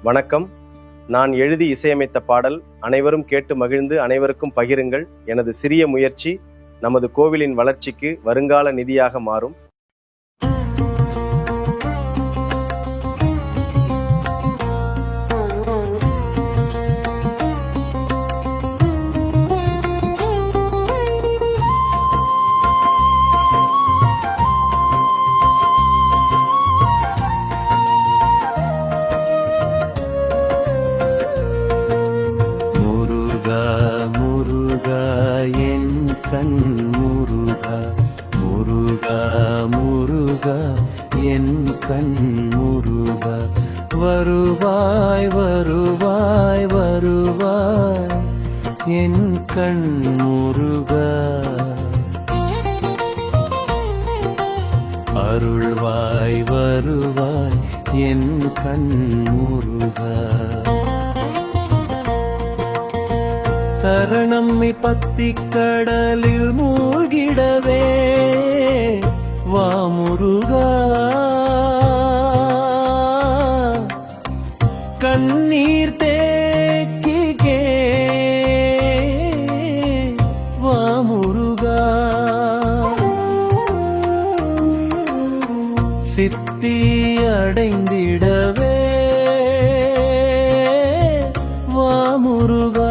வணக்கம். நான் எழுதி இசையமைத்த பாடல் அனைவரும் கேட்டு மகிழ்ந்து அனைவருக்கும் பகிருங்கள். எனது சிறிய முயற்சி நமது கோவிலின் வளர்ச்சிக்கு வருங்கால நிதியாக மாறும். என் கண் முருகா, முருகா முருகா என் கண் முருகா, வருவாய் வருவாய் வருவாய் என் கண் முருகா, அருள்வாய் வருவாய் என் கண் முருகா. சரணம்மி பத்தி கடலில் மூழ்கிடவே வா முருகா, கண்ணீர் தேக்கிக்கே வா முருகா, சித்தி அடைந்திடவே வா முருகா,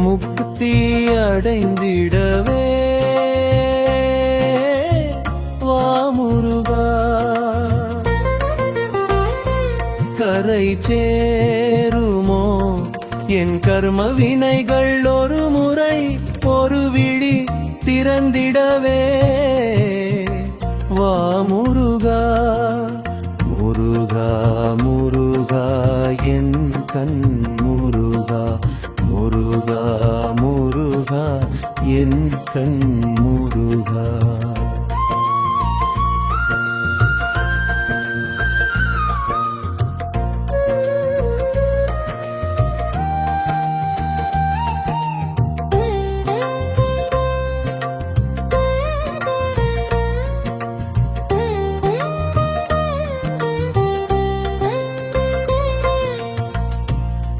முக்தி அடைந்திடவே வா முருகா, கரை சேருமோ என் கர்ம வினைகள் ஒரு முறை ஒரு விழி திறந்திடவே வா முருகா, முருகா முருகா என் கண் முருகா, முருகா முருகா என் கண் முருகா.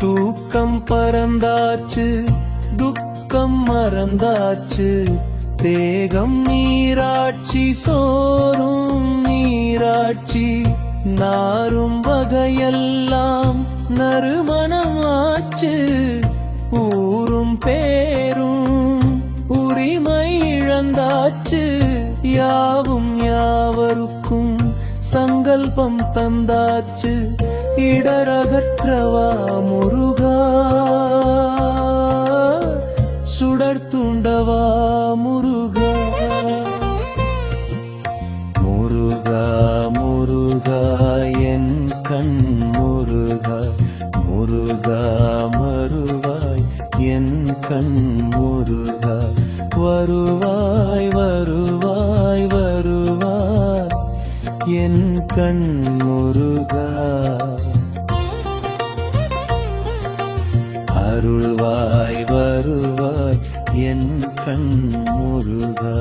தூக்கம் பறந்தாச்சு, துக்கம் மறந்தாச்சு, தேகம் நீராட்சி சோறும் நீராட்சி, நாரும் வகையெல்லாம் நறுமணமாச்சு, ஊரும் பேரும் உரிமை இழந்தாச்சு, யாவும் யாவருக்கும் சங்கல்பம் தந்தாச்சு, இடரகற்றவா முருகா, சுடர்த்துண்டவா முருகா, முருகா முருகா என் கண் முருகா, முருகா மருவாய் என் கண் முருகா, வருவாய் வருவாய் வருவாய் என் கண் முருகா, அருள்வாய் வருவாய் என் கண் முருகா.